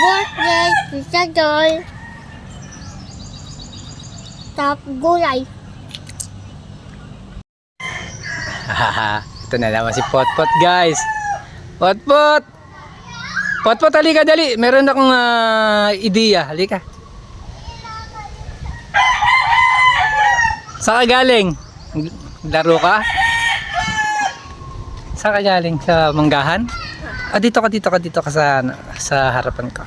birthday, Tita Doll. Tap gulay. Hahaha, ito na naman si Potpot, guys. Potpot! Potpot, halika dali. Meron akong ideya. Halika. Saan ka galing? Laro ka? Saan ka galing? Sa manggahan? Dito ka sa harapan ko.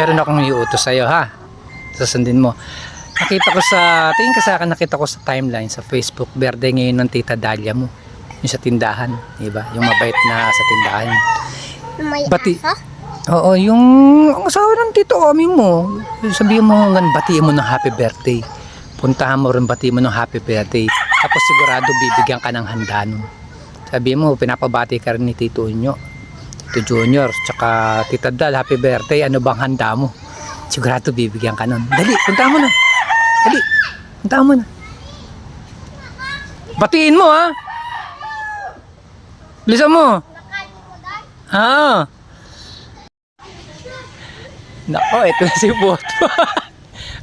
Meron akong iutos sa'yo, ha? Susundin mo. Tingin ka sa akin, nakita ko sa timeline sa Facebook, birthday ngayon ng Tita Dalia mo. Yung sa tindahan, diba? Yung mabait na sa tindahan. May Bati. asa? Oo, yung ang asawa ng Tito Omi mo. Sabihin mo nga, batiin mo ng happy birthday. Puntahan mo rin, batiin mo ng happy birthday. Tapos sigurado bibigyan ka ng handa nun. Sabihin mo, pinapabati ka rin ni Tito Unyo, Tito Junior, tsaka Tita Dal, happy birthday. Ano bang handa mo? Sigurado bibigyan ka nun. Dali, puntahan mo na. Dali, puntahan mo na. Batiin mo, ha? Bilisan mo. Nako, ito na si Potpot.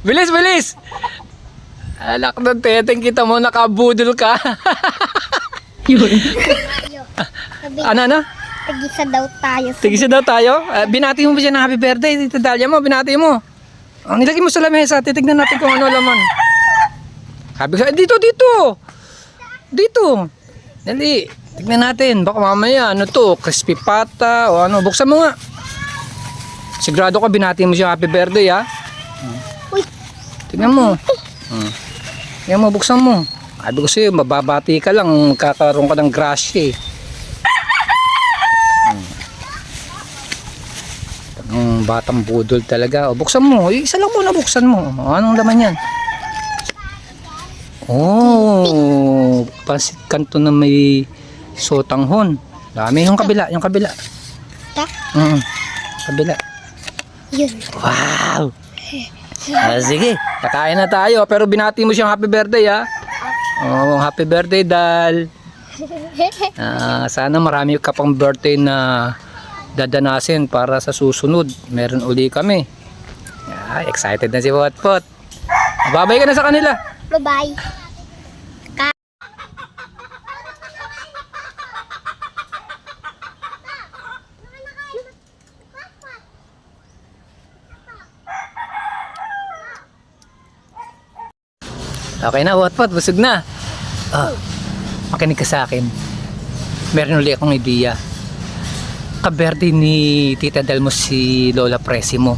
Bilis! Alak ng teteng, kita mo, nakabudol ka. Ano? Tigisa daw tayo. Binati mo ba siya ng happy birthday? Tita Dalia mo, binati mo. Nilagay mo sa lamesa, titignan natin kung ano laman. Sabi ko, dito. Dali, tignan natin. Baka mamaya, ano to, crispy pata o ano. Buksan mo nga. Sigurado ka, binati mo siya happy birthday, ha? Uy. Tignan mo. Tignan mo, buksan mo. Sabi ko sa'yo, mababati ka lang, kakaroon ka ng grasya, eh. Batang budol talaga. O, buksan mo. Isa lang muna buksan mo. Anong laman yan? Oh, pansit kanto na may sotanghon. Dami yung kabila. Ta? Kabila. Yun. Wow! Sige, kakain na tayo. Pero binati mo siyang happy birthday, ha? Oh, happy birthday, Dal. Sana marami ka pang birthday na dadanasin para sa susunod. Meron uli kami. Excited na si Potpot. Babay ka na sa kanila. Bye-bye. Okay na, Potpot, busog na. Makinig ka sa akin. Meron uli akong ideya. Kaberde ni Tita Dal mo si Lola Presi mo.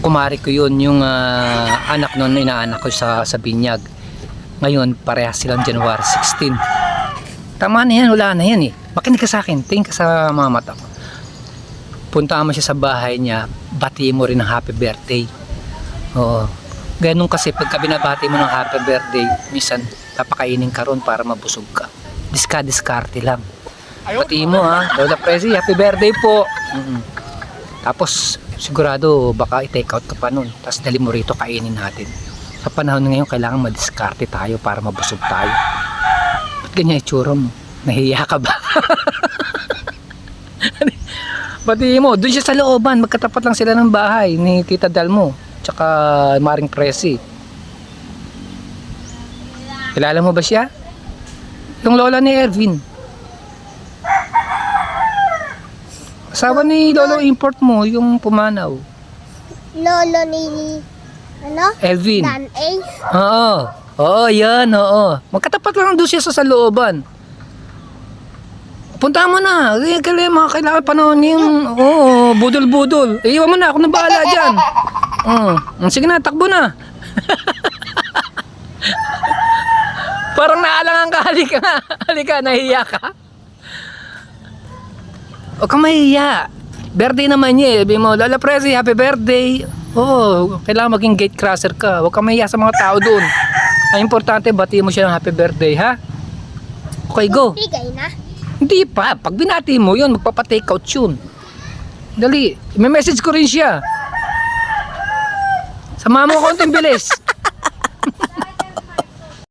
Kumari ko yun, yung anak nun, inaanak ko sa binyag. Ngayon, parehas silang January 16. Tama na yan, wala na yan, eh. Makinig ka sa akin, tingin ka sa mga mata ko. Puntaan mo siya sa bahay niya, batiin mo rin ng happy birthday. Oo. Ganun kasi, pagka binabati mo ng happy birthday, minsan papakainin ka ron para mabusog ka. Diskarte lang. Batiin mo, ha, Lola Presi, happy birthday po. Tapos sigurado baka i-take out ka pa nun. Tapos dali mo rito, kainin natin. Sa panahon ngayon kailangan madiskarte tayo para mabusog tayo. Ba't ganyan itsura mo? Nahiya ka ba? Batiin mo, dun siya sa looban. Magkatapat lang sila ng bahay ni Tita Dal mo tsaka Maring Presi. Kilala mo ba siya? Yung lola ni Ervin. Asawa ni Lolo import mo, yung pumanaw. Lolo ni Elvin. Dan Ace. Oo, yan, oo. Magkatapat lang doon siya sa looban. Punta mo na. Kailangan panahon yung budol-budol. Iwan mo na, ako nang bahala dyan. Sige na, takbo na. Parang naalangan ka, halika, nahiya ka. Huwag kang mahiya. Birthday naman niya, sabi mo, Lola Presi, happy birthday. Kailangan maging gate crosser ka. Huwag kang mahiya sa mga tao doon. Ang importante, batiin mo siya ng happy birthday, ha? Okay, go. Bigay na. Hindi pa. Pag binati mo yun, magpapa-take out yun. Dali. May message ko rin siya. Sama mo konting bilis.